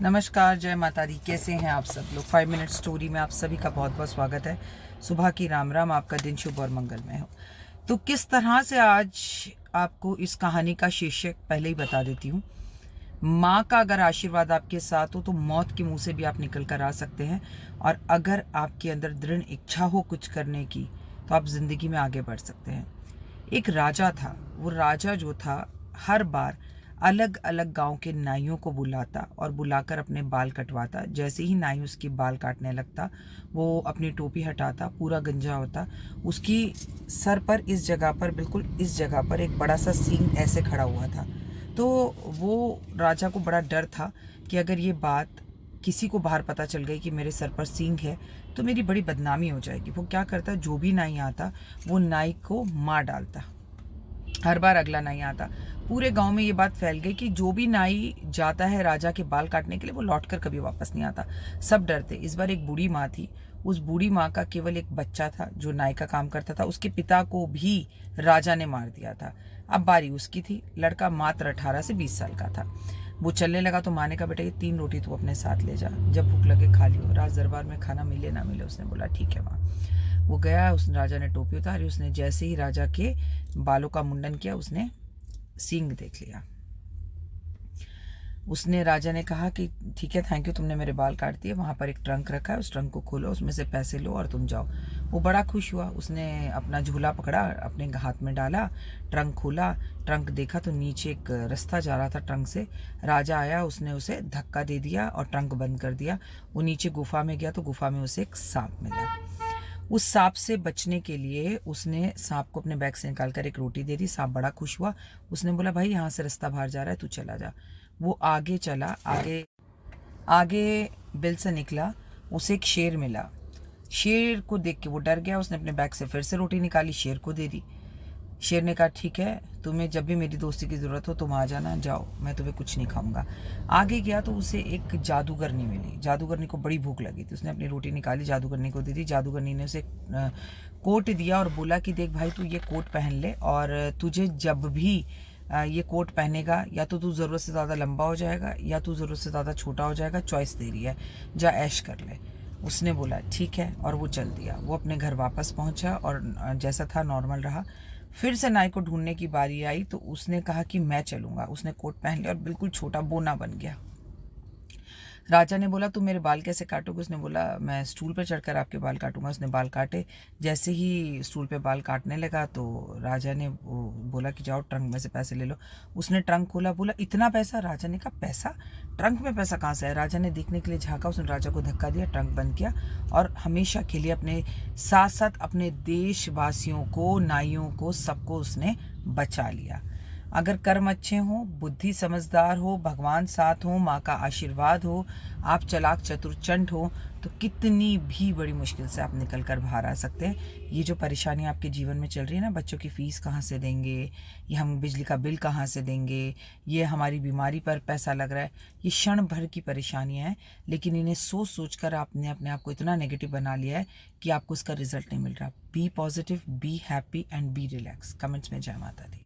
नमस्कार, जय माता दी। कैसे हैं आप सब लोग। 5 मिनट स्टोरी में आप सभी का बहुत बहुत स्वागत है। सुबह की राम राम, आपका दिन शुभ और मंगलमय हो। तो किस तरह से आज आपको इस कहानी का शीर्षक पहले ही बता देती हूँ। माँ का अगर आशीर्वाद आपके साथ हो तो मौत के मुंह से भी आप निकल कर आ सकते हैं, और अगर आपके अंदर दृढ़ इच्छा हो कुछ करने की तो आप जिंदगी में आगे बढ़ सकते हैं। एक राजा था। वो राजा जो था, हर बार अलग अलग गांव के नाइयों को बुलाता और बुलाकर अपने बाल कटवाता। जैसे ही नाई उसकी बाल काटने लगता, वो अपनी टोपी हटाता, पूरा गंजा होता। उसकी सर पर इस जगह पर, बिल्कुल इस जगह पर एक बड़ा सा सींग ऐसे खड़ा हुआ था। तो वो राजा को बड़ा डर था कि अगर ये बात किसी को बाहर पता चल गई कि मेरे सर पर सींग है तो मेरी बड़ी बदनामी हो जाएगी। वो क्या करता, जो भी नाई आता वो नाई को मार डालता। हर बार अगला नाई आता। पूरे गांव में ये बात फैल गई कि जो भी नाई जाता है राजा के बाल काटने के लिए, वो लौटकर कभी वापस नहीं आता। सब डरते। इस बार एक बूढ़ी माँ थी। उस बूढ़ी माँ का केवल एक बच्चा था जो नाई का काम करता था। उसके पिता को भी राजा ने मार दिया था। अब बारी उसकी थी। लड़का मात्र 18 से 20 साल का था। वो चलने लगा तो माँ ने कहा, बेटा ये 3 रोटी तू अपने साथ ले जा, जब भूख लगे खा लियो, राज दरबार में खाना मिले ना मिले। उसने बोला ठीक है माँ। वो गया, उस राजा ने टोपी उतारी। उसने जैसे ही राजा के बालों का मुंडन किया, उसने सींग देख लिया। उसने, राजा ने कहा कि ठीक है, थैंक यू, तुमने मेरे बाल काट दिए। वहाँ पर एक ट्रंक रखा है, उस ट्रंक को खोलो, उसमें से पैसे लो और तुम जाओ। वो बड़ा खुश हुआ। उसने अपना झूला पकड़ा, अपने हाथ में डाला, ट्रंक खोला। ट्रंक देखा तो नीचे एक रास्ता जा रहा था ट्रंक से। राजा आया, उसने उसे धक्का दे दिया और ट्रंक बंद कर दिया। वो नीचे गुफा में गया तो गुफा में उसे एक सांप मिला। उस सांप से बचने के लिए उसने सांप को अपने बैग से निकालकर एक रोटी दे दी। सांप बड़ा खुश हुआ। उसने बोला, भाई यहाँ से रास्ता बाहर जा रहा है, तू चला जा। वो आगे चला। आगे आगे बिल से निकला। उसे एक शेर मिला। शेर को देख के वो डर गया। उसने अपने बैग से फिर से रोटी निकाली, शेर को दे दी। शेर ने कहा, ठीक है, तुम्हें जब भी मेरी दोस्ती की ज़रूरत हो तुम आ जाना, जाओ, मैं तुम्हें कुछ नहीं खाऊंगा। आगे गया तो उसे एक जादूगरनी मिली। जादूगरनी को बड़ी भूख लगी थी। उसने अपनी रोटी निकाली, जादूगरनी को दे दी। जादूगरनी ने उसे कोट दिया और बोला कि देख भाई, तू ये कोट पहन ले, और तुझे जब भी ये कोट पहनेगा, या तो तू ज़रूरत से ज़्यादा लंबा हो जाएगा या तू ज़रूरत से ज़्यादा छोटा हो जाएगा, चॉइस दे रही है, जा ऐश कर ले। उसने बोला ठीक है, और वो चल दिया। वो अपने घर वापस पहुंचा और जैसा था नॉर्मल रहा। फिर से नाई को ढूंढने की बारी आई तो उसने कहा कि मैं चलूंगा। उसने कोट पहन लिया और बिल्कुल छोटा बोना बन गया। राजा ने बोला, तुम मेरे बाल कैसे काटोगे? उसने बोला, मैं स्टूल पर चढ़कर आपके बाल काटूंगा। उसने बाल काटे। जैसे ही स्टूल पे बाल काटने लगा तो राजा ने बोला कि जाओ ट्रंक में से पैसे ले लो। उसने ट्रंक खोला, बोला इतना पैसा? राजा ने कहा, पैसा? ट्रंक में पैसा कहाँ से है? राजा ने देखने के लिए झाँका। उसने राजा को धक्का दिया, ट्रंक बंद किया, और हमेशा के लिए अपने साथ साथ अपने देशवासियों को, नाइयों को, सबको उसने बचा लिया। अगर कर्म अच्छे हों, बुद्धि समझदार हो, भगवान साथ हो, माँ का आशीर्वाद हो, आप चालाक चतुर चंट हो, तो कितनी भी बड़ी मुश्किल से आप निकल कर बाहर आ सकते हैं। ये जो परेशानी आपके जीवन में चल रही है ना, बच्चों की फीस कहाँ से देंगे, ये हम बिजली का बिल कहाँ से देंगे, ये हमारी बीमारी पर पैसा लग रहा है, ये क्षण भर की परेशानियाँ हैं। लेकिन इन्हें सोच सोच कर आपने अपने आप को इतना नेगेटिव बना लिया है कि आपको इसका रिजल्ट नहीं मिल रहा। Be positive, be happy and be relax. Comments में जय माता दी।